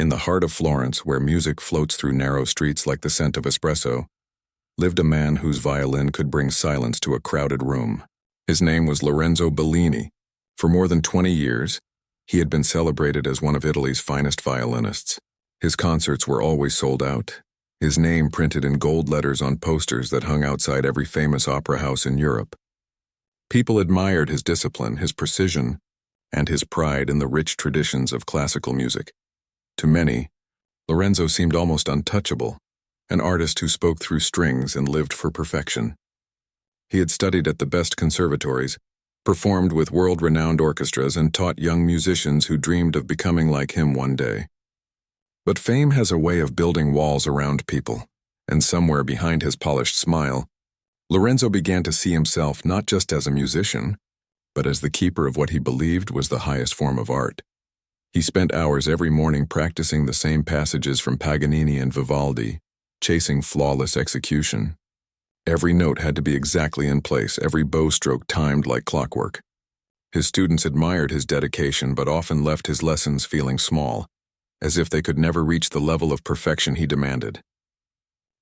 In the heart of Florence, where music floats through narrow streets like the scent of espresso, lived a man whose violin could bring silence to a crowded room. His name was Lorenzo Bellini. For more than 20 years, he had been celebrated as one of Italy's finest violinists. His concerts were always sold out, his name printed in gold letters on posters that hung outside every famous opera house in Europe. People admired his discipline, his precision, and his pride in the rich traditions of classical music. To many, Lorenzo seemed almost untouchable, an artist who spoke through strings and lived for perfection. He had studied at the best conservatories, performed with world-renowned orchestras, and taught young musicians who dreamed of becoming like him one day. But fame has a way of building walls around people, and somewhere behind his polished smile, Lorenzo began to see himself not just as a musician, but as the keeper of what he believed was the highest form of art. He spent hours every morning practicing the same passages from Paganini and Vivaldi, chasing flawless execution. Every note had to be exactly in place, every bow stroke timed like clockwork. His students admired his dedication but often left his lessons feeling small, as if they could never reach the level of perfection he demanded.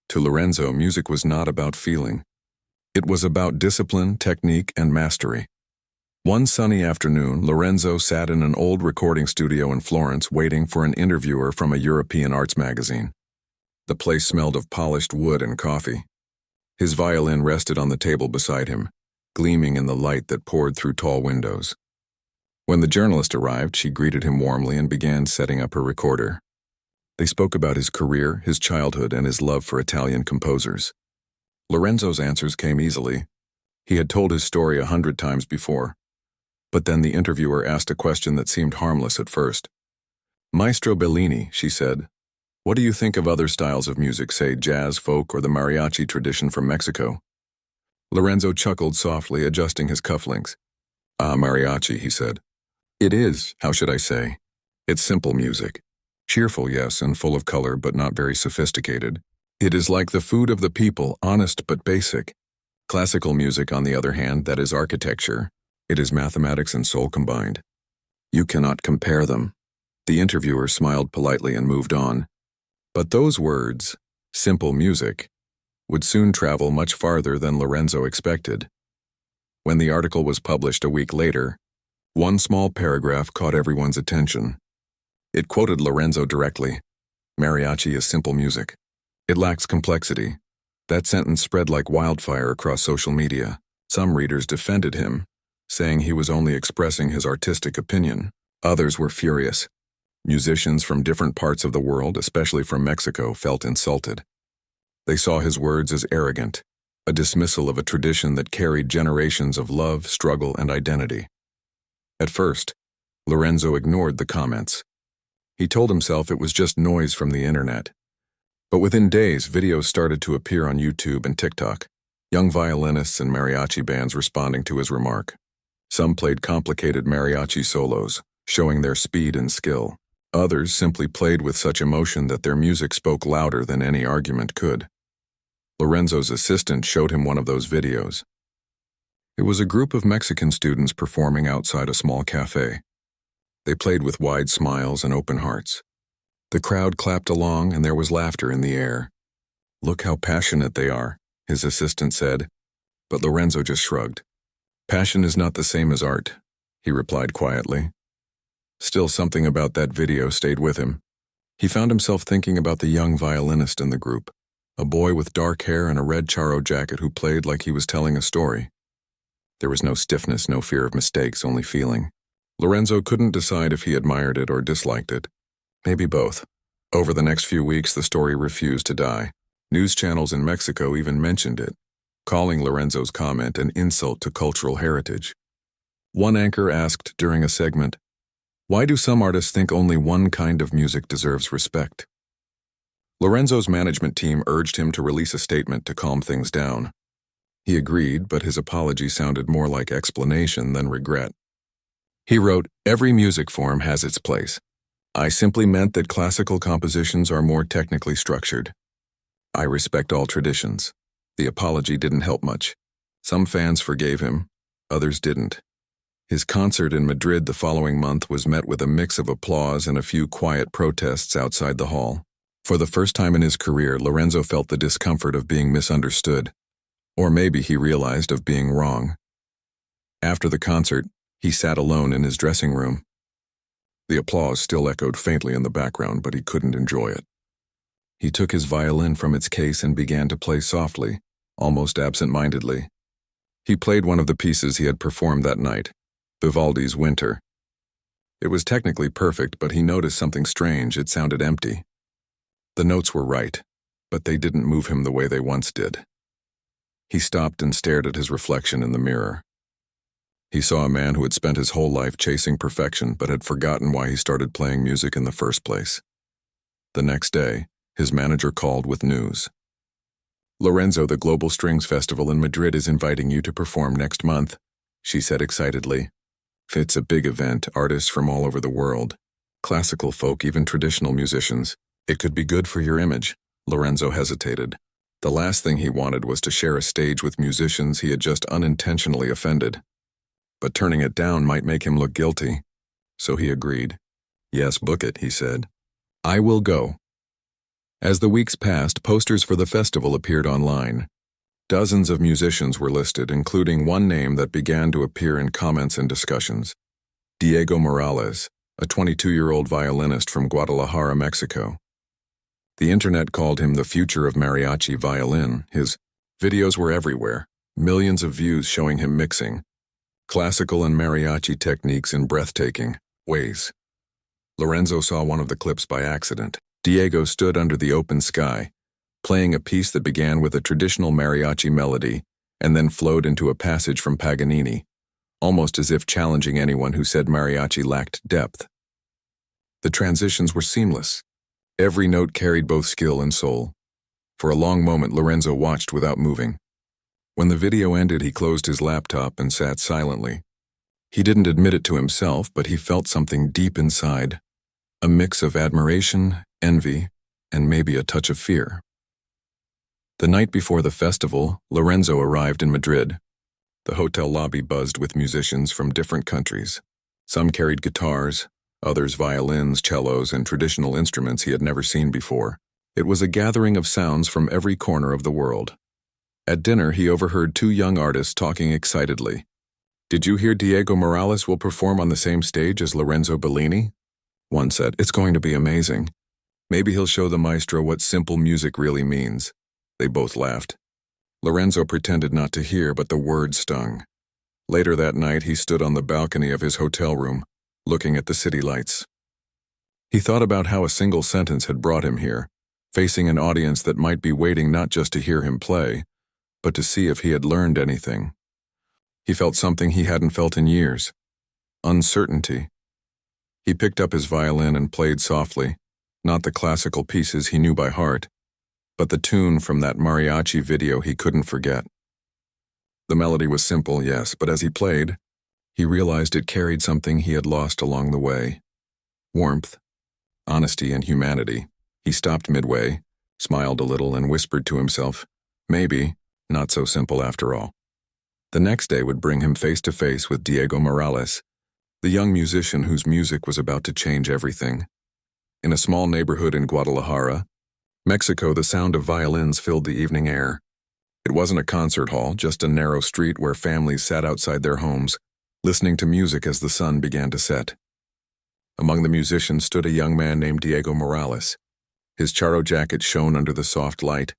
To Lorenzo, music was not about feeling. It was about discipline, technique, and mastery. One sunny afternoon, Lorenzo sat in an old recording studio in Florence waiting for an interviewer from a European arts magazine. The place smelled of polished wood and coffee. His violin rested on the table beside him, gleaming in the light that poured through tall windows. When the journalist arrived, she greeted him warmly and began setting up her recorder. They spoke about his career, his childhood, and his love for Italian composers. Lorenzo's answers came easily. He had told his story 100 times before. But then the interviewer asked a question that seemed harmless at first. "Maestro Bellini," she said, "what do you think of other styles of music, say jazz, folk, or the mariachi tradition from Mexico?" Lorenzo chuckled softly, adjusting his cufflinks. "Ah, mariachi," he said. "It is, how should I say? It's simple music. Cheerful, yes, and full of color, but not very sophisticated. It is like the food of the people, honest but basic. Classical music, on the other hand, that is architecture. It is mathematics and soul combined. You cannot compare them." The interviewer smiled politely and moved on. But those words, simple music, would soon travel much farther than Lorenzo expected. When the article was published a week later, one small paragraph caught everyone's attention. It quoted Lorenzo directly. "Mariachi is simple music. It lacks complexity." That sentence spread like wildfire across social media. Some readers defended him, saying he was only expressing his artistic opinion. Others were furious. Musicians from different parts of the world, especially from Mexico, felt insulted. They saw his words as arrogant, a dismissal of a tradition that carried generations of love, struggle, and identity. At first, Lorenzo ignored the comments. He told himself it was just noise from the internet. But within days, videos started to appear on YouTube and TikTok, young violinists and mariachi bands responding to his remark. Some played complicated mariachi solos, showing their speed and skill. Others simply played with such emotion that their music spoke louder than any argument could. Lorenzo's assistant showed him one of those videos. It was a group of Mexican students performing outside a small cafe. They played with wide smiles and open hearts. The crowd clapped along and there was laughter in the air. "Look how passionate they are," his assistant said, but Lorenzo just shrugged. "Passion is not the same as art," he replied quietly. Still, something about that video stayed with him. He found himself thinking about the young violinist in the group, a boy with dark hair and a red charro jacket who played like he was telling a story. There was no stiffness, no fear of mistakes, only feeling. Lorenzo couldn't decide if he admired it or disliked it. Maybe both. Over the next few weeks, the story refused to die. News channels in Mexico even mentioned it, calling Lorenzo's comment an insult to cultural heritage. One anchor asked during a segment, "Why do some artists think only one kind of music deserves respect?" Lorenzo's management team urged him to release a statement to calm things down. He agreed, but his apology sounded more like explanation than regret. He wrote, "Every music form has its place. I simply meant that classical compositions are more technically structured. I respect all traditions." The apology didn't help much. Some fans forgave him, others didn't. His concert in Madrid the following month was met with a mix of applause and a few quiet protests outside the hall. For the first time in his career, Lorenzo felt the discomfort of being misunderstood, or maybe he realized of being wrong. After the concert, he sat alone in his dressing room. The applause still echoed faintly in the background, but he couldn't enjoy it. He took his violin from its case and began to play softly, almost absent-mindedly. He played one of the pieces he had performed that night, Vivaldi's Winter. It was technically perfect, but he noticed something strange. It sounded empty. The notes were right, but they didn't move him the way they once did. He stopped and stared at his reflection in the mirror. He saw a man who had spent his whole life chasing perfection but had forgotten why he started playing music in the first place. The next day, his manager called with news. "Lorenzo, the Global Strings Festival in Madrid is inviting you to perform next month," she said excitedly. "It's a big event, artists from all over the world. Classical, folk, even traditional musicians. It could be good for your image." Lorenzo hesitated. The last thing he wanted was to share a stage with musicians he had just unintentionally offended. But turning it down might make him look guilty. So he agreed. "Yes, book it," he said. "I will go." As the weeks passed, posters for the festival appeared online. Dozens of musicians were listed, including one name that began to appear in comments and discussions. Diego Morales, a 22-year-old violinist from Guadalajara, Mexico. The internet called him the future of mariachi violin. His videos were everywhere, millions of views showing him mixing classical and mariachi techniques in breathtaking ways. Lorenzo saw one of the clips by accident. Diego stood under the open sky, playing a piece that began with a traditional mariachi melody and then flowed into a passage from Paganini, almost as if challenging anyone who said mariachi lacked depth. The transitions were seamless. Every note carried both skill and soul. For a long moment, Lorenzo watched without moving. When the video ended, he closed his laptop and sat silently. He didn't admit it to himself, but he felt something deep inside, a mix of admiration, envy, and maybe a touch of fear. The night before the festival, Lorenzo arrived in Madrid. The hotel lobby buzzed with musicians from different countries. Some carried guitars, others violins, cellos, and traditional instruments he had never seen before. It was a gathering of sounds from every corner of the world. At dinner, he overheard two young artists talking excitedly. "Did you hear Diego Morales will perform on the same stage as Lorenzo Bellini?" One said, "It's going to be amazing. Maybe he'll show the maestro what simple music really means." They both laughed. Lorenzo pretended not to hear, but the words stung. Later that night, he stood on the balcony of his hotel room, looking at the city lights. He thought about how a single sentence had brought him here, facing an audience that might be waiting not just to hear him play, but to see if he had learned anything. He felt something he hadn't felt in years: uncertainty. He picked up his violin and played softly, not the classical pieces he knew by heart, but the tune from that mariachi video he couldn't forget. The melody was simple, yes, but as he played, he realized it carried something he had lost along the way: warmth, honesty, and humanity. He stopped midway, smiled a little, and whispered to himself, maybe not so simple after all. The next day would bring him face to face with Diego Morales, the young musician whose music was about to change everything. In a small neighborhood in Guadalajara, Mexico, the sound of violins filled the evening air. It wasn't a concert hall, just a narrow street where families sat outside their homes, listening to music as the sun began to set. Among the musicians stood a young man named Diego Morales. His charro jacket shone under the soft light,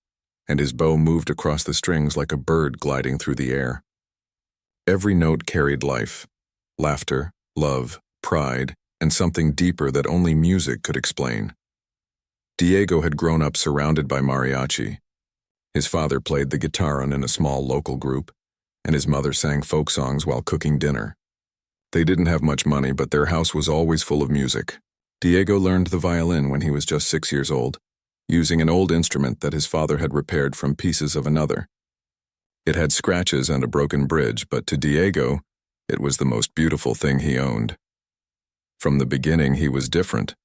and his bow moved across the strings like a bird gliding through the air. Every note carried life, laughter, love, pride, and something deeper that only music could explain. Diego had grown up surrounded by mariachi. His father played the guitar in a small local group, and his mother sang folk songs while cooking dinner. They didn't have much money, but their house was always full of music. Diego learned the violin when he was just 6 years old, using an old instrument that his father had repaired from pieces of another. It had scratches and a broken bridge, but to Diego, it was the most beautiful thing he owned. From the beginning, he was different.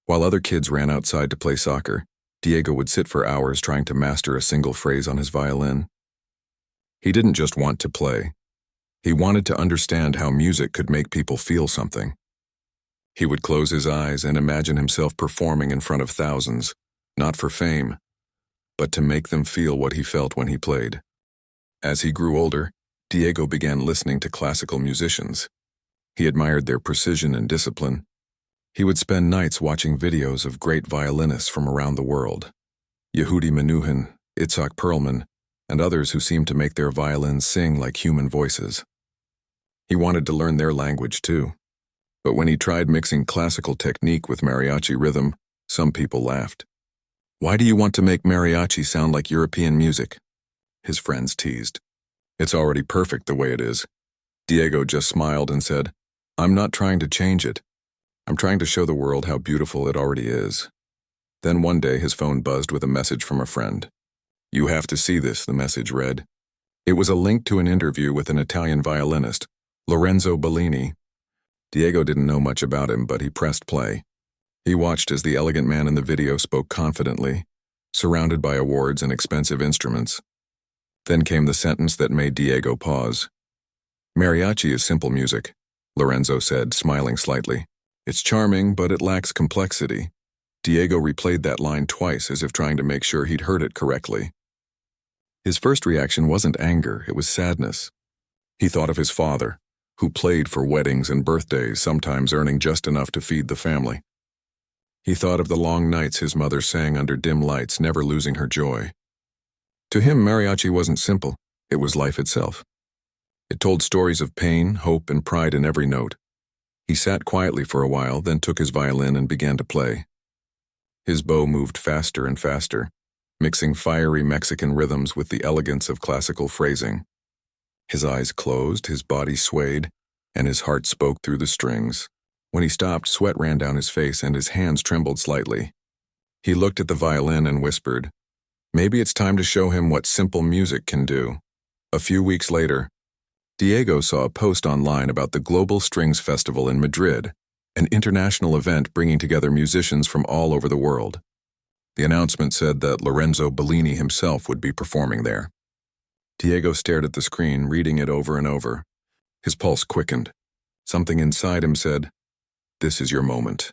While other kids ran outside to play soccer, Diego would sit for hours trying to master a single phrase on his violin. He didn't just want to play. He wanted to understand how music could make people feel something. He would close his eyes and imagine himself performing in front of thousands, not for fame, but to make them feel what he felt when he played. As he grew older, Diego began listening to classical musicians. He admired their precision and discipline. He would spend nights watching videos of great violinists from around the world. Yehudi Menuhin, Itzhak Perlman, and others who seemed to make their violins sing like human voices. He wanted to learn their language too. But when he tried mixing classical technique with mariachi rhythm, some people laughed. "Why do you want to make mariachi sound like European music?" his friends teased. "It's already perfect the way it is." Diego just smiled and said, "I'm not trying to change it. I'm trying to show the world how beautiful it already is." Then one day his phone buzzed with a message from a friend. "You have to see this," the message read. It was a link to an interview with an Italian violinist, Lorenzo Bellini. Diego didn't know much about him, but he pressed play. He watched as the elegant man in the video spoke confidently, surrounded by awards and expensive instruments. Then came the sentence that made Diego pause. "Mariachi is simple music," Lorenzo said, smiling slightly. "It's charming, but it lacks complexity." Diego replayed that line twice as if trying to make sure he'd heard it correctly. His first reaction wasn't anger, it was sadness. He thought of his father, who played for weddings and birthdays, sometimes earning just enough to feed the family. He thought of the long nights his mother sang under dim lights, never losing her joy. To him, mariachi wasn't simple, it was life itself. It told stories of pain, hope, and pride in every note. He sat quietly for a while, then took his violin and began to play. His bow moved faster and faster, mixing fiery Mexican rhythms with the elegance of classical phrasing. His eyes closed, his body swayed, and his heart spoke through the strings. When he stopped, sweat ran down his face and his hands trembled slightly. He looked at the violin and whispered, "Maybe it's time to show him what simple music can do." A few weeks later, Diego saw a post online about the Global Strings Festival in Madrid, an international event bringing together musicians from all over the world. The announcement said that Lorenzo Bellini himself would be performing there. Diego stared at the screen, reading it over and over. His pulse quickened. Something inside him said, "This is your moment."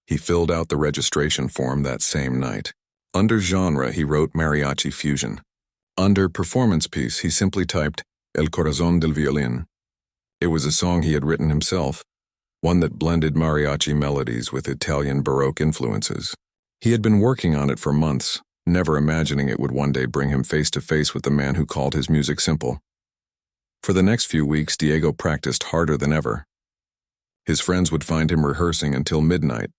He filled out the registration form that same night. Under genre, he wrote mariachi fusion. Under performance piece, he simply typed El Corazón del Violín. It was a song he had written himself, one that blended mariachi melodies with Italian Baroque influences. He had been working on it for months, never imagining it would one day bring him face to face with the man who called his music simple. For the next few weeks, Diego practiced harder than ever. His friends would find him rehearsing until midnight,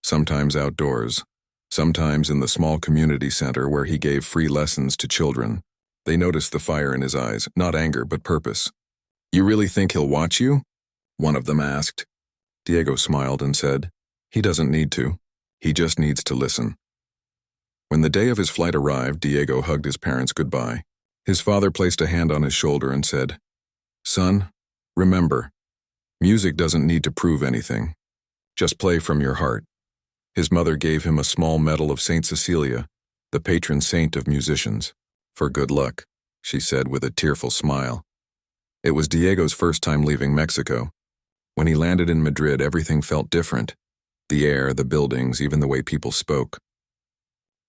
sometimes outdoors, sometimes in the small community center where he gave free lessons to children. They noticed the fire in his eyes, not anger, but purpose. "You really think he'll watch you?" one of them asked. Diego smiled and said, "He doesn't need to. He just needs to listen." When the day of his flight arrived, Diego hugged his parents goodbye. His father placed a hand on his shoulder and said, "Son, remember, music doesn't need to prove anything. Just play from your heart." His mother gave him a small medal of Saint Cecilia, the patron saint of musicians. "For good luck," she said with a tearful smile. It was Diego's first time leaving Mexico. When he landed in Madrid, everything felt different. The air, the buildings, even the way people spoke.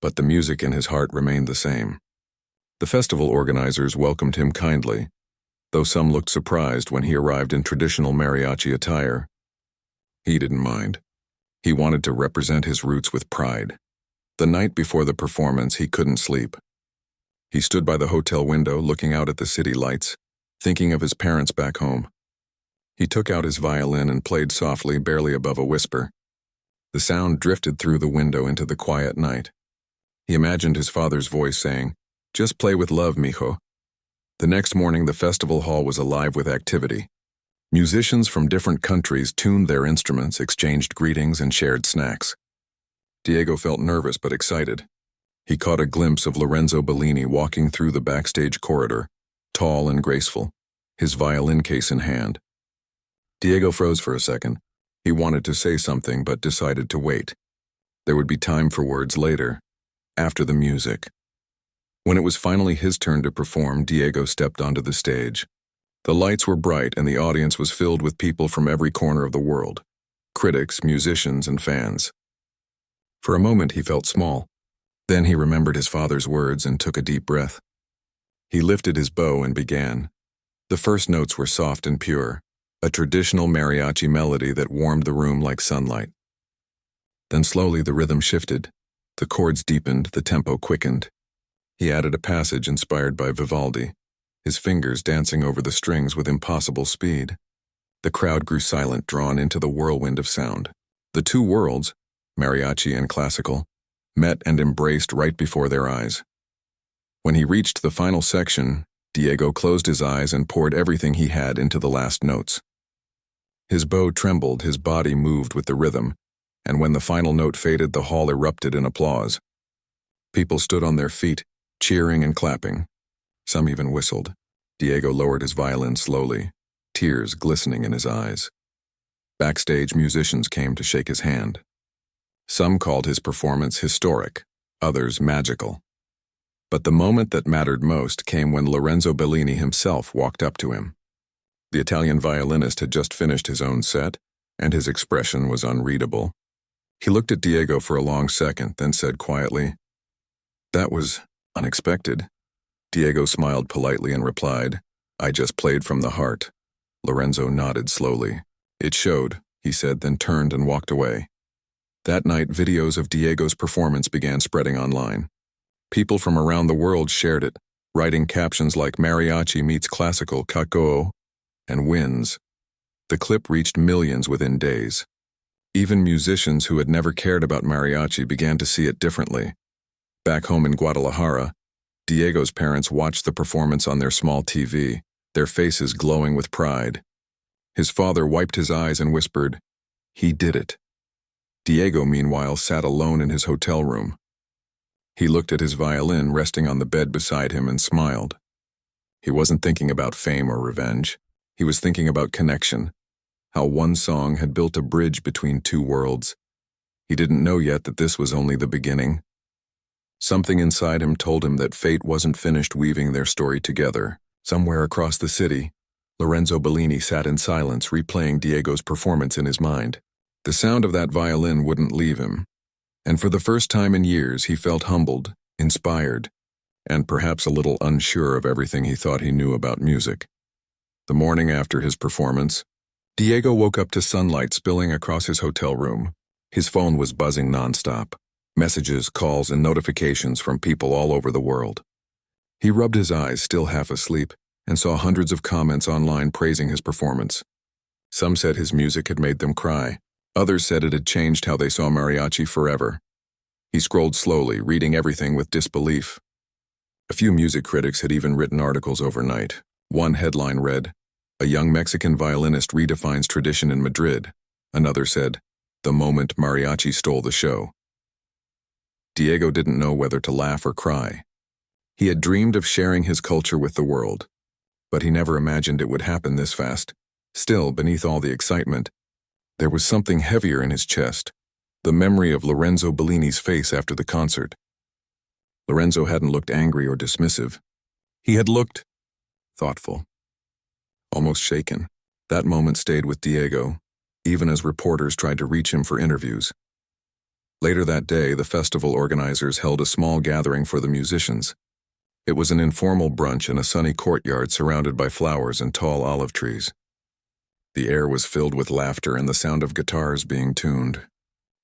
But the music in his heart remained the same. The festival organizers welcomed him kindly, though some looked surprised when he arrived in traditional mariachi attire. He didn't mind. He wanted to represent his roots with pride. The night before the performance, he couldn't sleep. He stood by the hotel window looking out at the city lights, thinking of his parents back home. He took out his violin and played softly, barely above a whisper. The sound drifted through the window into the quiet night. He imagined his father's voice saying, "Just play with love, mijo." The next morning, the festival hall was alive with activity. Musicians from different countries tuned their instruments, exchanged greetings, and shared snacks. Diego felt nervous but excited. He caught a glimpse of Lorenzo Bellini walking through the backstage corridor, tall and graceful, his violin case in hand. Diego froze for a second. He wanted to say something but decided to wait. There would be time for words later, after the music. When it was finally his turn to perform, Diego stepped onto the stage. The lights were bright and the audience was filled with people from every corner of the world. Critics, musicians, and fans. For a moment he felt small. Then he remembered his father's words and took a deep breath. He lifted his bow and began. The first notes were soft and pure, a traditional mariachi melody that warmed the room like sunlight. Then slowly the rhythm shifted. The chords deepened, the tempo quickened. He added a passage inspired by Vivaldi, his fingers dancing over the strings with impossible speed. The crowd grew silent, drawn into the whirlwind of sound. The two worlds, mariachi and classical, met and embraced right before their eyes. When he reached the final section, Diego closed his eyes and poured everything he had into the last notes. His bow trembled, his body moved with the rhythm, and when the final note faded, the hall erupted in applause. People stood on their feet, cheering and clapping. Some even whistled. Diego lowered his violin slowly, tears glistening in his eyes. Backstage, musicians came to shake his hand. Some called his performance historic, others magical. But the moment that mattered most came when Lorenzo Bellini himself walked up to him. The Italian violinist had just finished his own set, and his expression was unreadable. He looked at Diego for a long second, then said quietly, "That was unexpected." Diego smiled politely and replied, "I just played from the heart." Lorenzo nodded slowly. "It showed," he said, then turned and walked away. That night, videos of Diego's performance began spreading online. People from around the world shared it, writing captions like "Mariachi meets classical, Kakao," and "wins." The clip reached millions within days. Even musicians who had never cared about mariachi began to see it differently. Back home in Guadalajara, Diego's parents watched the performance on their small TV, their faces glowing with pride. His father wiped his eyes and whispered, "He did it." Diego, meanwhile, sat alone in his hotel room. He looked at his violin resting on the bed beside him and smiled. He wasn't thinking about fame or revenge. He was thinking about connection, how one song had built a bridge between two worlds. He didn't know yet that this was only the beginning. Something inside him told him that fate wasn't finished weaving their story together. Somewhere across the city, Lorenzo Bellini sat in silence, replaying Diego's performance in his mind. The sound of that violin wouldn't leave him, and for the first time in years he felt humbled, inspired, and perhaps a little unsure of everything he thought he knew about music. The morning after his performance, Diego woke up to sunlight spilling across his hotel room. His phone was buzzing nonstop, messages, calls, and notifications from people all over the world. He rubbed his eyes, still half asleep, and saw hundreds of comments online praising his performance. Some said his music had made them cry. Others said it had changed how they saw mariachi forever. He scrolled slowly, reading everything with disbelief. A few music critics had even written articles overnight. One headline read, "A young Mexican violinist redefines tradition in Madrid." Another said, "The moment mariachi stole the show." Diego didn't know whether to laugh or cry. He had dreamed of sharing his culture with the world, but he never imagined it would happen this fast. Still, beneath all the excitement, there was something heavier in his chest, the memory of Lorenzo Bellini's face after the concert. Lorenzo hadn't looked angry or dismissive. He had looked thoughtful, almost shaken. That moment stayed with Diego, even as reporters tried to reach him for interviews. Later that day, the festival organizers held a small gathering for the musicians. It was an informal brunch in a sunny courtyard surrounded by flowers and tall olive trees. The air was filled with laughter and the sound of guitars being tuned.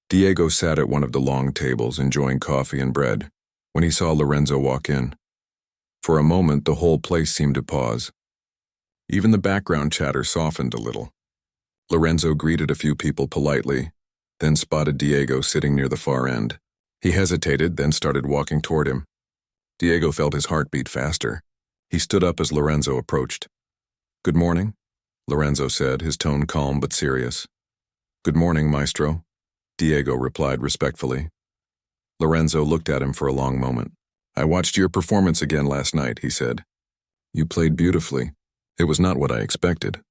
Diego sat at one of the long tables enjoying coffee and bread when he saw Lorenzo walk in. For a moment, the whole place seemed to pause. Even the background chatter softened a little. Lorenzo greeted a few people politely, then spotted Diego sitting near the far end. He hesitated, then started walking toward him. Diego felt his heart beat faster. He stood up as Lorenzo approached. "Good morning," Lorenzo said, his tone calm but serious. "Good morning, maestro," Diego replied respectfully. Lorenzo looked at him for a long moment. "I watched your performance again last night," he said. "You played beautifully. It was not what I expected."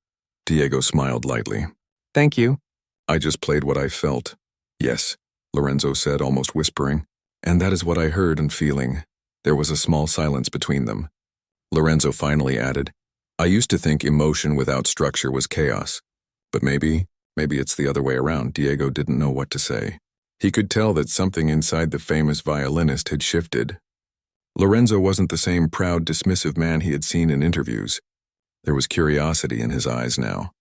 Diego smiled lightly. Thank you. "I just played what I felt." "Yes," Lorenzo said, almost whispering. "And that is what I heard and feeling." There was a small silence between them. Lorenzo finally added, I used to think emotion without structure was chaos. But maybe it's the other way around. Diego didn't know what to say. He could tell that something inside the famous violinist had shifted. Lorenzo wasn't the same proud, dismissive man he had seen in interviews. There was curiosity in his eyes now,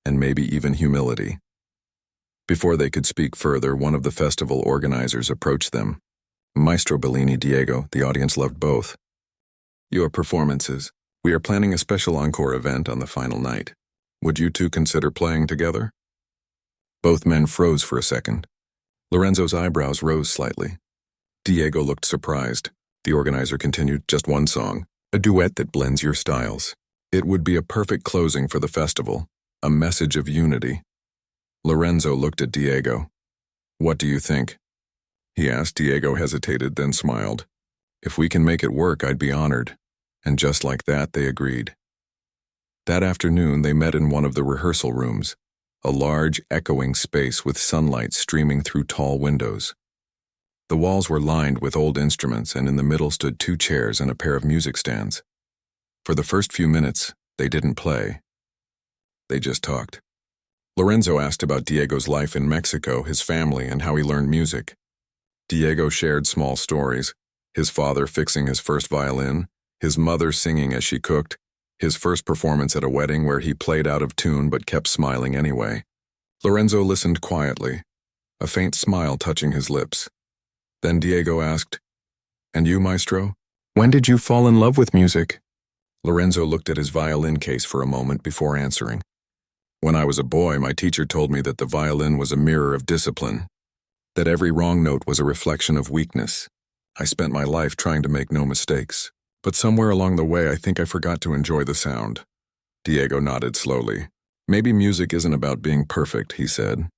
and maybe even humility. Before they could speak further, one of the festival organizers approached them. Maestro Bellini, Diego, the audience loved both. Your performances. We are planning a special encore event on the final night. Would you two consider playing together? Both men froze for a second. Lorenzo's eyebrows rose slightly. Diego looked surprised. The organizer continued, just one song, a duet that blends your styles. It would be a perfect closing for the festival, a message of unity. Lorenzo looked at Diego. What do you think? He asked. Diego hesitated, then smiled. If we can make it work, I'd be honored. And just like that, they agreed. That afternoon, they met in one of the rehearsal rooms, a large, echoing space with sunlight streaming through tall windows. The walls were lined with old instruments, and in the middle stood 2 chairs and a pair of music stands. For the first few minutes, they didn't play. They just talked. Lorenzo asked about Diego's life in Mexico, his family, and how he learned music. Diego shared small stories, his father fixing his first violin, his mother singing as she cooked, his first performance at a wedding where he played out of tune but kept smiling anyway. Lorenzo listened quietly, a faint smile touching his lips. Then Diego asked, "And you, Maestro? When did you fall in love with music?" Lorenzo looked at his violin case for a moment before answering. "When I was a boy, my teacher told me that the violin was a mirror of discipline, that every wrong note was a reflection of weakness. I spent my life trying to make no mistakes. But somewhere along the way, I think I forgot to enjoy the sound." Diego nodded slowly. "Maybe music isn't about being perfect," he said.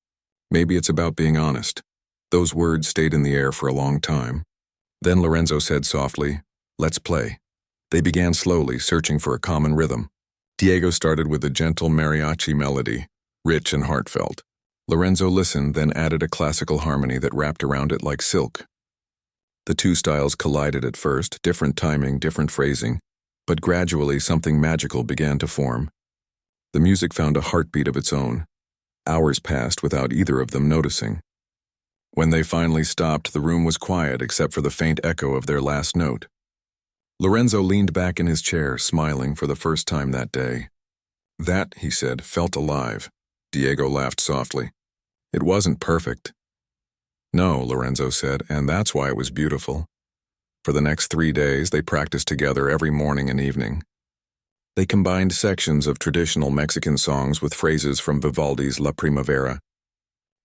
"Maybe it's about being honest." Those words stayed in the air for a long time. Then Lorenzo said softly, "Let's play." They began slowly, searching for a common rhythm. Diego started with a gentle mariachi melody, rich and heartfelt. Lorenzo listened, then added a classical harmony that wrapped around it like silk. The two styles collided at first, different timing, different phrasing, but gradually something magical began to form. The music found a heartbeat of its own. Hours passed without either of them noticing. When they finally stopped, the room was quiet except for the faint echo of their last note. Lorenzo leaned back in his chair, smiling for the first time that day. "That," he said, "felt alive." Diego laughed softly. "It wasn't perfect." "No," Lorenzo said, "and that's why it was beautiful." For the next 3 days, they practiced together every morning and evening. They combined sections of traditional Mexican songs with phrases from Vivaldi's La Primavera.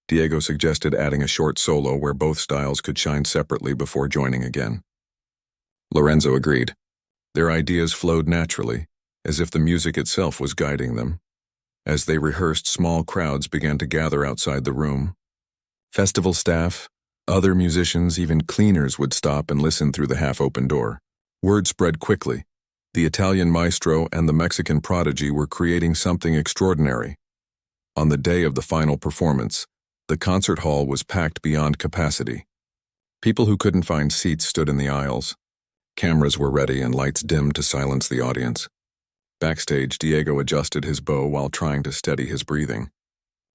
Diego suggested adding a short solo where both styles could shine separately before joining again. Lorenzo agreed. Their ideas flowed naturally, as if the music itself was guiding them. As they rehearsed, small crowds began to gather outside the room. Festival staff, other musicians, even cleaners would stop and listen through the half-open door. Word spread quickly. The Italian maestro and the Mexican prodigy were creating something extraordinary. On the day of the final performance, the concert hall was packed beyond capacity. People who couldn't find seats stood in the aisles. Cameras were ready and lights dimmed to silence the audience. Backstage, Diego adjusted his bow while trying to steady his breathing.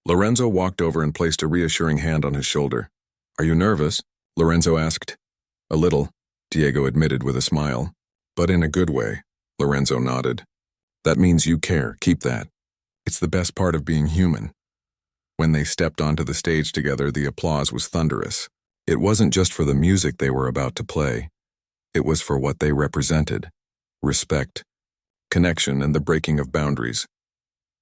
Lorenzo walked over and placed a reassuring hand on his shoulder. "Are you nervous?" Lorenzo asked. "A little," Diego admitted with a smile. "But in a good way," Lorenzo nodded. "That means you care. Keep that. It's the best part of being human." When they stepped onto the stage together, the applause was thunderous. It wasn't just for the music they were about to play. It was for what they represented: respect, connection, and the breaking of boundaries.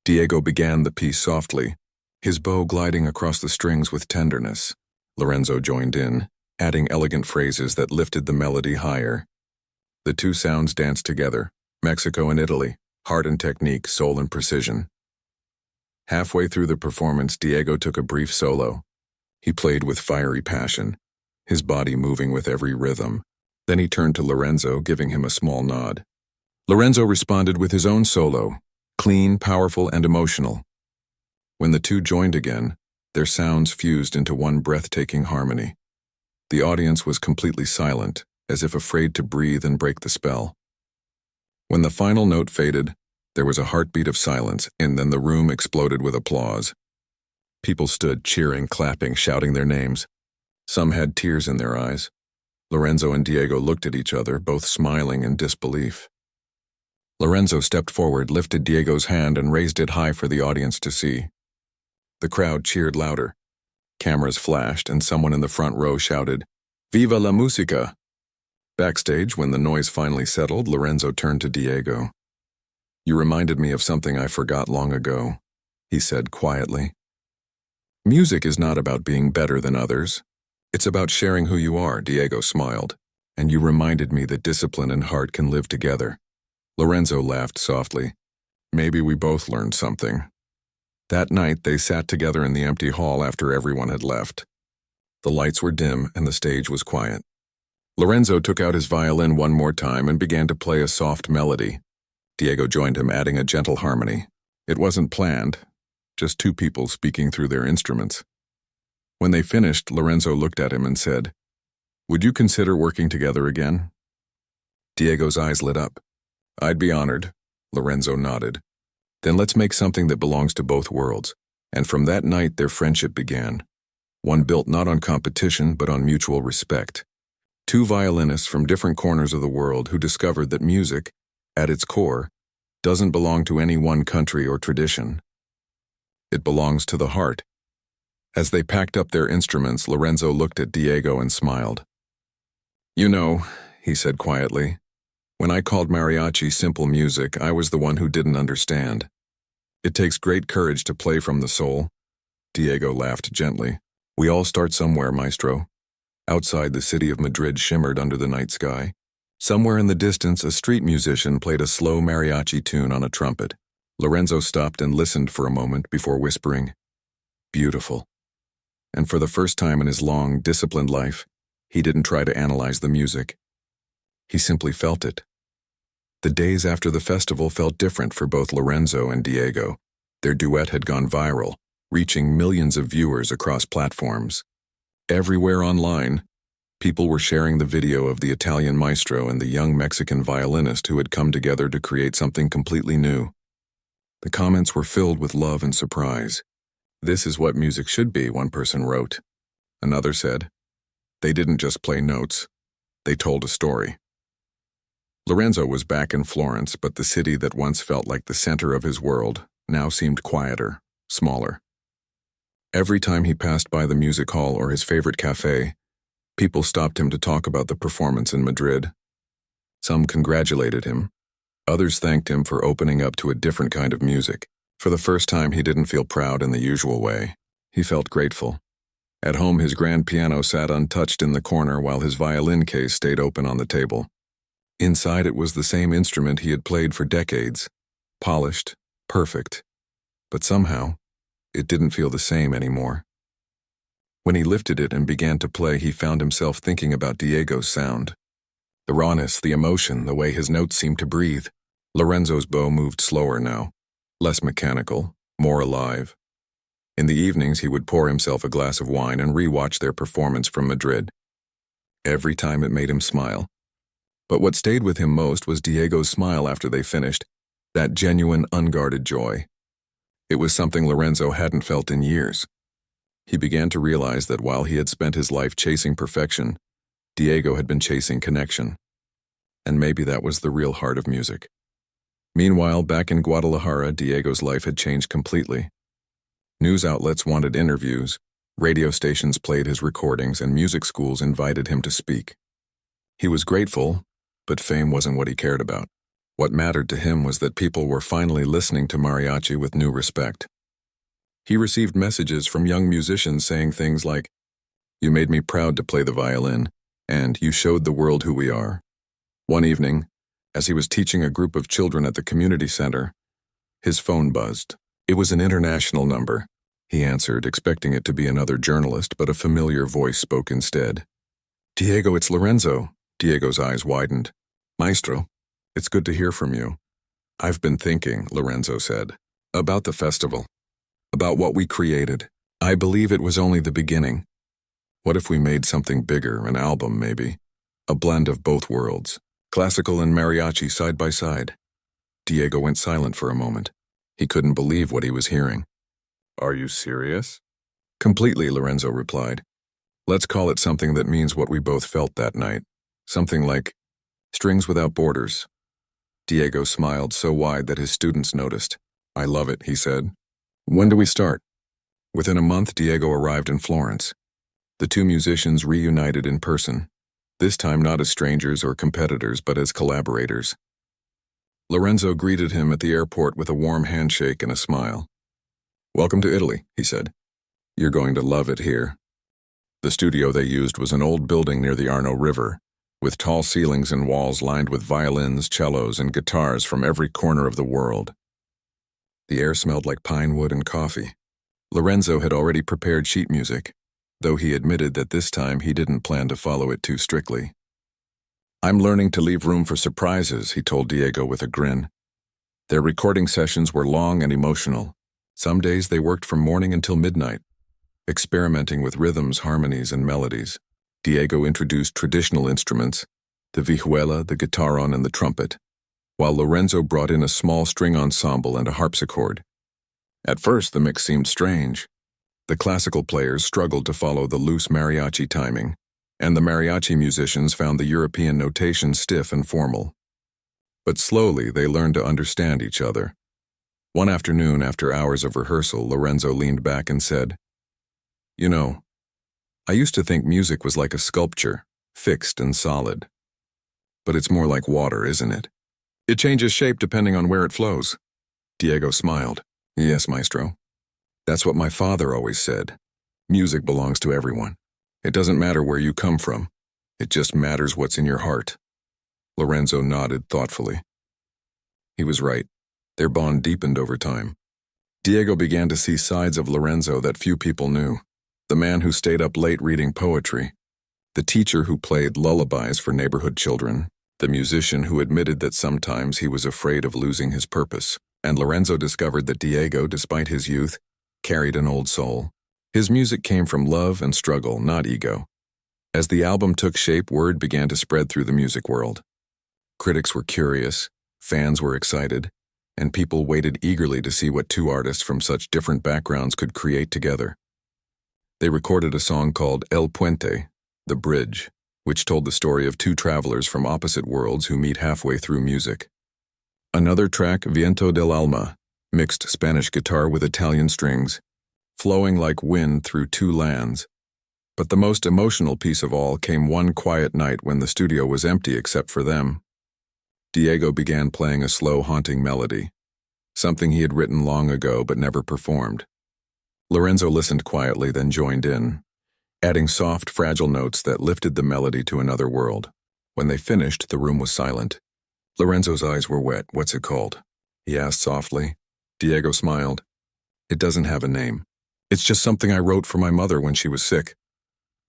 Diego began the piece softly, his bow gliding across the strings with tenderness. Lorenzo joined in, adding elegant phrases that lifted the melody higher. The two sounds danced together, Mexico and Italy, heart and technique, soul and precision. Halfway through the performance, Diego took a brief solo. He played with fiery passion, his body moving with every rhythm. Then he turned to Lorenzo, giving him a small nod. Lorenzo responded with his own solo, clean, powerful, and emotional. When the two joined again, their sounds fused into one breathtaking harmony. The audience was completely silent, as if afraid to breathe and break the spell. When the final note faded, There was a heartbeat of silence, and then the room exploded with applause. People stood cheering, clapping, shouting their names. Some had tears in their eyes. Lorenzo and Diego looked at each other, both smiling in disbelief. Lorenzo stepped forward, lifted Diego's hand, and raised it high for the audience to see. The crowd cheered louder. Cameras flashed, and someone in the front row shouted, "Viva la música!" Backstage, when the noise finally settled, Lorenzo turned to Diego. "You reminded me of something I forgot long ago," he said quietly. "Music is not about being better than others. It's about sharing who you are," Diego smiled. "And you reminded me that discipline and heart can live together." Lorenzo laughed softly. "Maybe we both learned something." That night, they sat together in the empty hall after everyone had left. The lights were dim and the stage was quiet. Lorenzo took out his violin one more time and began to play a soft melody. Diego joined him, adding a gentle harmony. It wasn't planned, just two people speaking through their instruments. When they finished, Lorenzo looked at him and said, "Would you consider working together again?" Diego's eyes lit up. "I'd be honored," Lorenzo nodded. "Then let's make something that belongs to both worlds." And from that night, their friendship began. One built not on competition, but on mutual respect. Two violinists from different corners of the world who discovered that music, at its core, doesn't belong to any one country or tradition. It belongs to the heart. As they packed up their instruments, Lorenzo looked at Diego and smiled. "You know," he said quietly, "when I called Mariachi simple music, I was the one who didn't understand. It takes great courage to play from the soul." Diego laughed gently. "We all start somewhere, maestro." Outside, the city of Madrid shimmered under the night sky. Somewhere in the distance, a street musician played a slow mariachi tune on a trumpet. Lorenzo stopped and listened for a moment before whispering, "Beautiful." And for the first time in his long, disciplined life, he didn't try to analyze the music. He simply felt it. The days after the festival felt different for both Lorenzo and Diego. Their duet had gone viral, reaching millions of viewers across platforms. Everywhere online, people were sharing the video of the Italian maestro and the young Mexican violinist who had come together to create something completely new. The comments were filled with love and surprise. "This is what music should be," one person wrote. Another said, "They didn't just play notes, they told a story." Lorenzo was back in Florence, but the city that once felt like the center of his world now seemed quieter, smaller. Every time he passed by the music hall or his favorite cafe, people stopped him to talk about the performance in Madrid. Some congratulated him. Others thanked him for opening up to a different kind of music. For the first time, he didn't feel proud in the usual way. He felt grateful. At home, his grand piano sat untouched in the corner while his violin case stayed open on the table. Inside, it was the same instrument he had played for decades, polished, perfect. But somehow, it didn't feel the same anymore. When he lifted it and began to play, he found himself thinking about Diego's sound. The rawness, the emotion, the way his notes seemed to breathe. Lorenzo's bow moved slower now, less mechanical, more alive. In the evenings, he would pour himself a glass of wine and re-watch their performance from Madrid. Every time it made him smile. But what stayed with him most was Diego's smile after they finished, that genuine, unguarded joy. It was something Lorenzo hadn't felt in years. He began to realize that while he had spent his life chasing perfection, Diego had been chasing connection. And maybe that was the real heart of music. Meanwhile, back in Guadalajara, Diego's life had changed completely. News outlets wanted interviews, radio stations played his recordings, and music schools invited him to speak. He was grateful, but fame wasn't what he cared about. What mattered to him was that people were finally listening to mariachi with new respect. He received messages from young musicians saying things like, "You made me proud to play the violin," and "You showed the world who we are." One evening, as he was teaching a group of children at the community center, his phone buzzed. It was an international number. He answered, expecting it to be another journalist, but a familiar voice spoke instead. "Diego, it's Lorenzo." Diego's eyes widened. "Maestro, it's good to hear from you." "I've been thinking," Lorenzo said, "about the festival, about what we created. I believe it was only the beginning. What if we made something bigger, an album maybe? A blend of both worlds, classical and mariachi side by side. Diego went silent for a moment. He couldn't believe what he was hearing. Are you serious? Completely, Lorenzo replied. Let's call it something that means what we both felt that night. Something like strings without borders. Diego smiled so wide that his students noticed. I love it, he said. When do we start? Within a month, Diego arrived in Florence. The two musicians reunited in person, this time not as strangers or competitors, but as collaborators. Lorenzo greeted him at the airport with a warm handshake and a smile. Welcome to Italy, he said. You're going to love it here. The studio they used was an old building near the Arno River, with tall ceilings and walls lined with violins, cellos, and guitars from every corner of the world. The air smelled like pine wood and coffee. Lorenzo had already prepared sheet music, though he admitted that this time he didn't plan to follow it too strictly. I'm learning to leave room for surprises, he told Diego with a grin. Their recording sessions were long and emotional. Some days they worked from morning until midnight, experimenting with rhythms, harmonies, and melodies. Diego introduced traditional instruments, the vihuela, the guitarron, and the trumpet, while Lorenzo brought in a small string ensemble and a harpsichord. At first, the mix seemed strange. The classical players struggled to follow the loose mariachi timing, and the mariachi musicians found the European notation stiff and formal. But slowly, they learned to understand each other. One afternoon, after hours of rehearsal, Lorenzo leaned back and said, You know, I used to think music was like a sculpture, fixed and solid. But it's more like water, isn't it? It changes shape depending on where it flows. Diego smiled. Yes, maestro. That's what my father always said. Music belongs to everyone. It doesn't matter where you come from. It just matters what's in your heart. Lorenzo nodded thoughtfully. He was right. Their bond deepened over time. Diego began to see sides of Lorenzo that few people knew. The man who stayed up late reading poetry, the teacher who played lullabies for neighborhood children, the musician who admitted that sometimes he was afraid of losing his purpose. And Lorenzo discovered that Diego, despite his youth, carried an old soul. His music came from love and struggle, not ego. As the album took shape, word began to spread through the music world. Critics were curious, fans were excited, and people waited eagerly to see what two artists from such different backgrounds could create together. They recorded a song called El Puente, The Bridge, which told the story of two travelers from opposite worlds who meet halfway through music. Another track, Viento del Alma, mixed Spanish guitar with Italian strings, flowing like wind through two lands. But the most emotional piece of all came one quiet night when the studio was empty except for them. Diego began playing a slow, haunting melody, something he had written long ago but never performed. Lorenzo listened quietly, then joined in, adding soft, fragile notes that lifted the melody to another world. When they finished, the room was silent. Lorenzo's eyes were wet. What's it called? He asked softly. Diego smiled. It doesn't have a name. It's just something I wrote for my mother when she was sick.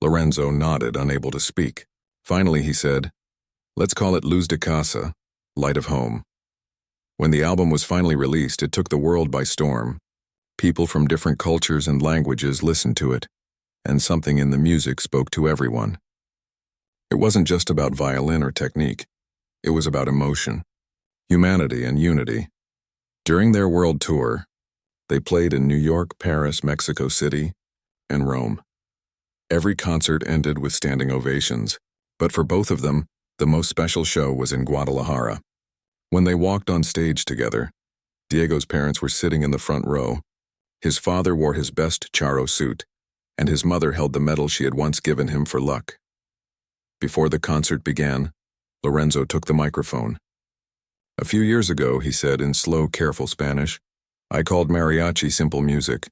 Lorenzo nodded, unable to speak. Finally, he said, Let's call it Luz de Casa, Light of Home. When the album was finally released, it took the world by storm. People from different cultures and languages listened to it, and something in the music spoke to everyone. It wasn't just about violin or technique. It was about emotion, humanity, and unity. During their world tour, they played in New York, Paris, Mexico City, and Rome. Every concert ended with standing ovations, but for both of them, the most special show was in Guadalajara. When they walked on stage together, Diego's parents were sitting in the front row. His father wore his best charro suit, and his mother held the medal she had once given him for luck. Before the concert began, Lorenzo took the microphone. A few years ago, he said in slow, careful Spanish, I called mariachi simple music.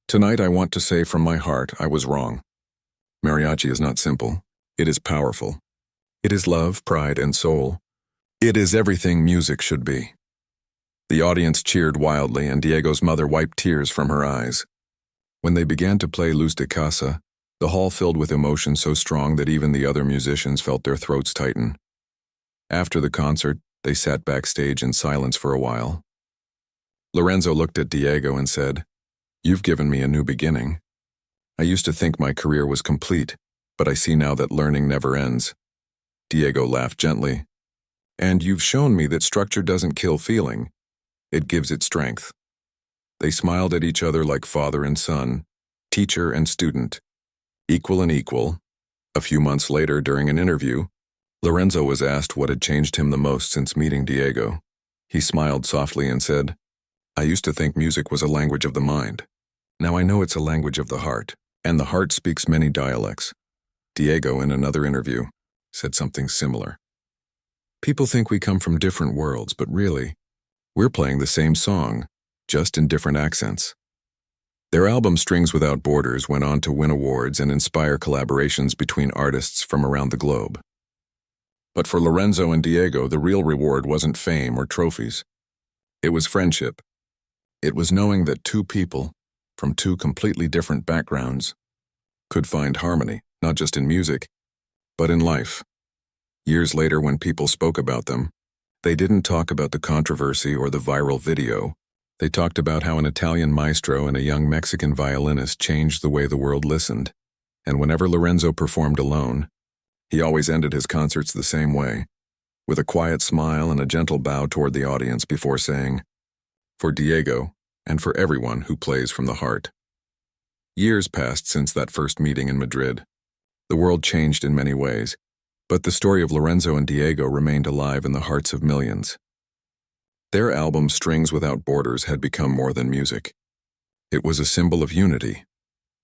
Tonight I want to say from my heart I was wrong. Mariachi is not simple. It is powerful. It is love, pride, and soul. It is everything music should be. The audience cheered wildly, and Diego's mother wiped tears from her eyes. When they began to play Luz de Casa, the hall filled with emotion so strong that even the other musicians felt their throats tighten. After the concert, they sat backstage in silence for a while. Lorenzo looked at Diego and said, You've given me a new beginning. I used to think my career was complete, but I see now that learning never ends. Diego laughed gently. And you've shown me that structure doesn't kill feeling, it gives it strength. They smiled at each other like father and son, teacher and student, equal and equal. A few months later, during an interview, Lorenzo was asked what had changed him the most since meeting Diego. He smiled softly and said, "I used to think music was a language of the mind. Now I know it's a language of the heart, and the heart speaks many dialects." Diego, in another interview, said something similar. "People think we come from different worlds, but really, we're playing the same song, just in different accents." Their album Strings Without Borders went on to win awards and inspire collaborations between artists from around the globe. But for Lorenzo and Diego, the real reward wasn't fame or trophies. It was friendship. It was knowing that two people, from two completely different backgrounds, could find harmony, not just in music, but in life. Years later, when people spoke about them, they didn't talk about the controversy or the viral video. They talked about how an Italian maestro and a young Mexican violinist changed the way the world listened. And whenever Lorenzo performed alone, he always ended his concerts the same way, with a quiet smile and a gentle bow toward the audience before saying, "For Diego, and for everyone who plays from the heart." Years passed since that first meeting in Madrid. The world changed in many ways, but the story of Lorenzo and Diego remained alive in the hearts of millions. Their album Strings Without Borders had become more than music. It was a symbol of unity,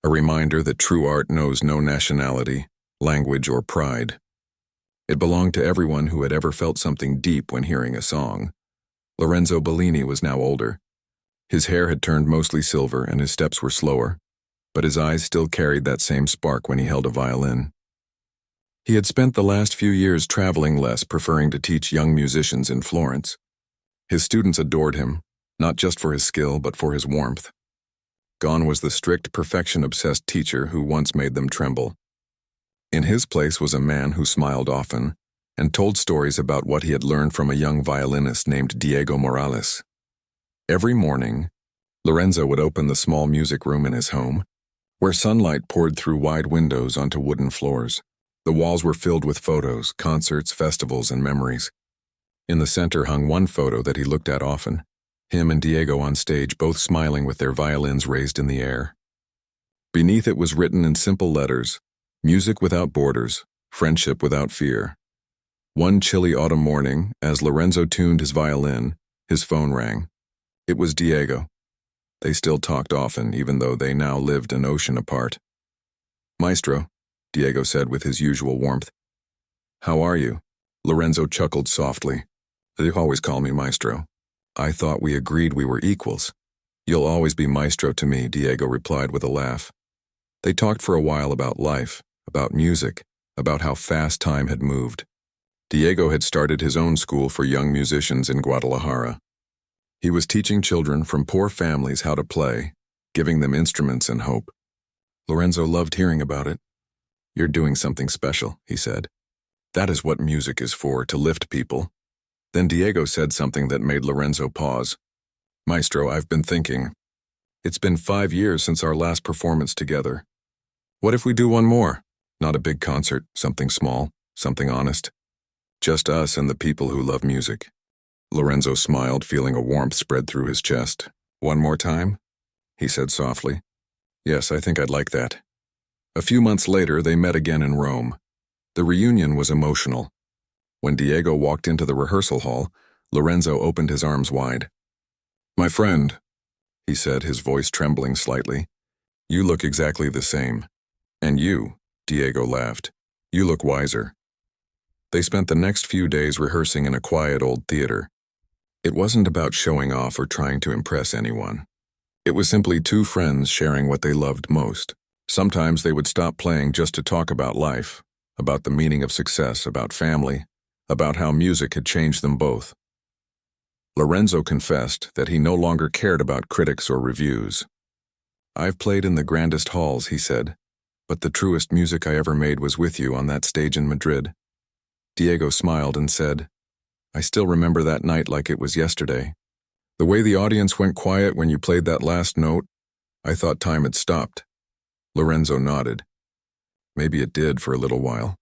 a reminder that true art knows no nationality, language, or pride. It belonged to everyone who had ever felt something deep when hearing a song. Lorenzo Bellini was now older. His hair had turned mostly silver and his steps were slower, but his eyes still carried that same spark when he held a violin. He had spent the last few years traveling less, preferring to teach young musicians in Florence. His students adored him, not just for his skill, but for his warmth. Gone was the strict, perfection-obsessed teacher who once made them tremble. In his place was a man who smiled often and told stories about what he had learned from a young violinist named Diego Morales. Every morning, Lorenzo would open the small music room in his home, where sunlight poured through wide windows onto wooden floors. The walls were filled with photos, concerts, festivals, and memories. In the center hung one photo that he looked at often, him and Diego on stage, both smiling with their violins raised in the air. Beneath it was written in simple letters, "Music without borders, friendship without fear." One chilly autumn morning, as Lorenzo tuned his violin, his phone rang. It was Diego. They still talked often, even though they now lived an ocean apart. "Maestro," Diego said with his usual warmth. "How are you?" Lorenzo chuckled softly. "They always call me Maestro. I thought we agreed we were equals." "You'll always be Maestro to me," Diego replied with a laugh. They talked for a while about life, about music, about how fast time had moved. Diego had started his own school for young musicians in Guadalajara. He was teaching children from poor families how to play, giving them instruments and hope. Lorenzo loved hearing about it. "You're doing something special," he said. "That is what music is for, to lift people." Then Diego said something that made Lorenzo pause. "Maestro, I've been thinking. It's been 5 years since our last performance together. What if we do one more? Not a big concert, something small, something honest. Just us and the people who love music." Lorenzo smiled, feeling a warmth spread through his chest. "One more time?" he said softly. "Yes, I think I'd like that." A few months later, they met again in Rome. The reunion was emotional. When Diego walked into the rehearsal hall, Lorenzo opened his arms wide. "My friend," he said, his voice trembling slightly, "you look exactly the same." "And you," Diego laughed, "you look wiser." They spent the next few days rehearsing in a quiet old theater. It wasn't about showing off or trying to impress anyone. It was simply two friends sharing what they loved most. Sometimes they would stop playing just to talk about life, about the meaning of success, about family, about how music had changed them both. Lorenzo confessed that he no longer cared about critics or reviews. "I've played in the grandest halls," he said, "but the truest music I ever made was with you on that stage in Madrid." Diego smiled and said, "I still remember that night like it was yesterday. The way the audience went quiet when you played that last note, I thought time had stopped." Lorenzo nodded. Maybe it did for a little while.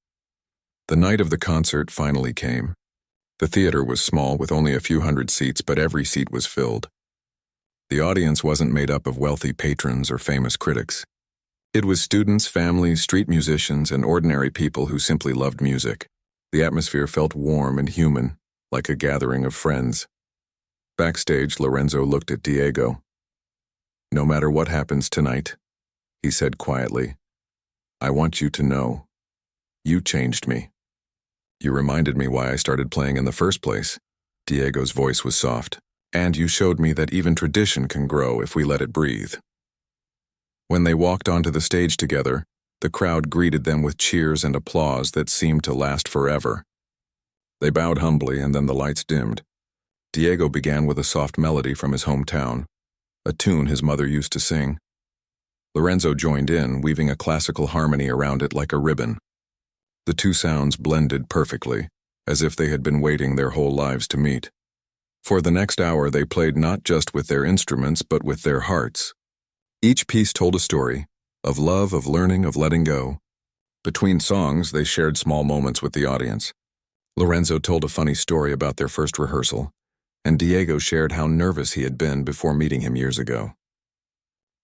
The night of the concert finally came. The theater was small with only a few hundred seats, but every seat was filled. The audience wasn't made up of wealthy patrons or famous critics. It was students, families, street musicians, and ordinary people who simply loved music. The atmosphere felt warm and human, like a gathering of friends. Backstage, Lorenzo looked at Diego. "No matter what happens tonight," he said quietly, "I want you to know, you changed me. You reminded me why I started playing in the first place." Diego's voice was soft. "And you showed me that even tradition can grow if we let it breathe." When they walked onto the stage together, the crowd greeted them with cheers and applause that seemed to last forever. They bowed humbly, and then the lights dimmed. Diego began with a soft melody from his hometown, a tune his mother used to sing. Lorenzo joined in, weaving a classical harmony around it like a ribbon. The two sounds blended perfectly, as if they had been waiting their whole lives to meet. For the next hour, they played not just with their instruments, but with their hearts. Each piece told a story, of love, of learning, of letting go. Between songs, they shared small moments with the audience. Lorenzo told a funny story about their first rehearsal, and Diego shared how nervous he had been before meeting him years ago.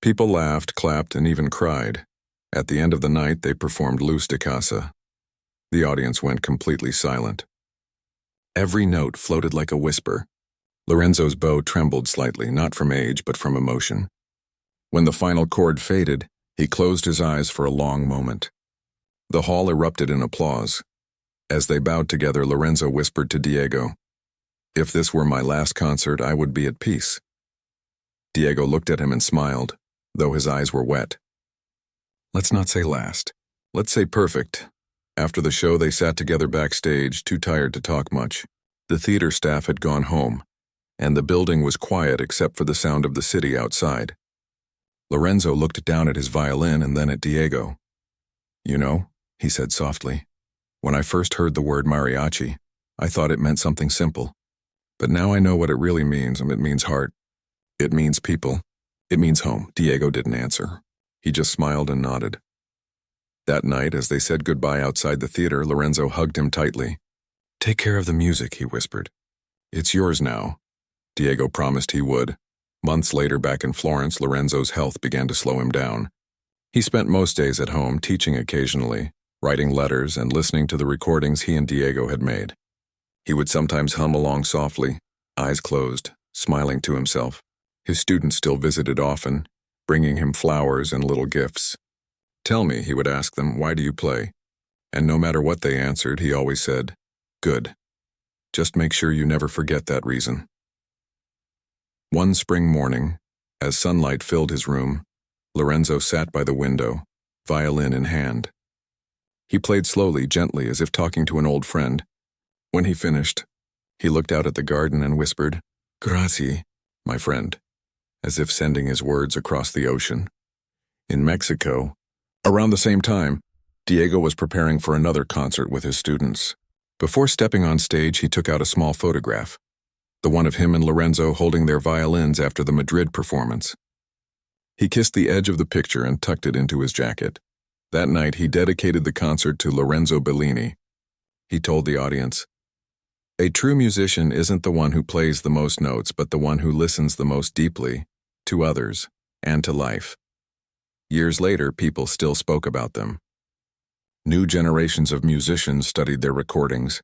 People laughed, clapped, and even cried. At the end of the night, they performed Luz de Casa. The audience went completely silent. Every note floated like a whisper. Lorenzo's bow trembled slightly, not from age, but from emotion. When the final chord faded, he closed his eyes for a long moment. The hall erupted in applause. As they bowed together, Lorenzo whispered to Diego, "If this were my last concert, I would be at peace." Diego looked at him and smiled, though his eyes were wet. "Let's not say last. Let's say perfect." After the show, they sat together backstage, too tired to talk much. The theater staff had gone home, and the building was quiet except for the sound of the city outside. Lorenzo looked down at his violin and then at Diego. "You know," he said softly, "when I first heard the word mariachi, I thought it meant something simple. But now I know what it really means, and it means heart. It means people. It means home." Diego didn't answer. He just smiled and nodded. That night, as they said goodbye outside the theater, Lorenzo hugged him tightly. "Take care of the music," he whispered. "It's yours now." Diego promised he would. Months later, back in Florence, Lorenzo's health began to slow him down. He spent most days at home, teaching occasionally, writing letters and listening to the recordings he and Diego had made. He would sometimes hum along softly, eyes closed, smiling to himself. His students still visited often, bringing him flowers and little gifts. "Tell me," he would ask them, "why do you play?" And no matter what they answered, he always said, "Good. Just make sure you never forget that reason." One spring morning, as sunlight filled his room, Lorenzo sat by the window, violin in hand. He played slowly, gently, as if talking to an old friend. When he finished, he looked out at the garden and whispered, "Grazie, my friend," as if sending his words across the ocean. In Mexico, around the same time, Diego was preparing for another concert with his students. Before stepping on stage, he took out a small photograph, the one of him and Lorenzo holding their violins after the Madrid performance. He kissed the edge of the picture and tucked it into his jacket. That night, he dedicated the concert to Lorenzo Bellini. He told the audience, "A true musician isn't the one who plays the most notes, but the one who listens the most deeply, to others, and to life." Years later, people still spoke about them. New generations of musicians studied their recordings,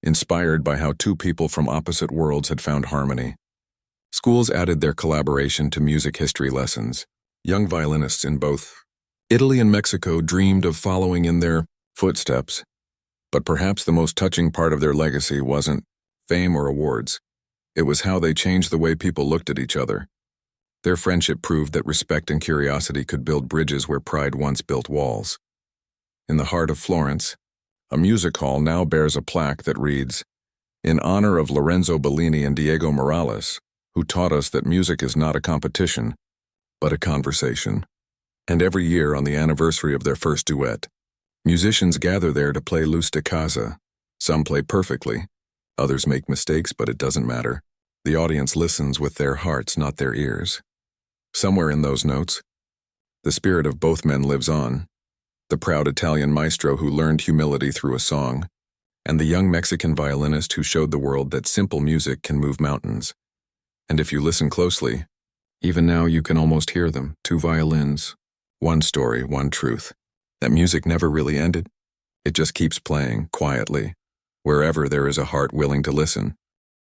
inspired by how two people from opposite worlds had found harmony. Schools added their collaboration to music history lessons. Young violinists in both Italy and Mexico dreamed of following in their footsteps. But perhaps the most touching part of their legacy wasn't fame or awards. It was how they changed the way people looked at each other. Their friendship proved that respect and curiosity could build bridges where pride once built walls. In the heart of Florence, a music hall now bears a plaque that reads, "In honor of Lorenzo Bellini and Diego Morales, who taught us that music is not a competition, but a conversation." And every year on the anniversary of their first duet, musicians gather there to play Luz de Casa. Some play perfectly, others make mistakes, but it doesn't matter. The audience listens with their hearts, not their ears. Somewhere in those notes, the spirit of both men lives on. The proud Italian maestro who learned humility through a song, and the young Mexican violinist who showed the world that simple music can move mountains. And if you listen closely, even now you can almost hear them, two violins, one story, one truth. That music never really ended. It just keeps playing, quietly, wherever there is a heart willing to listen.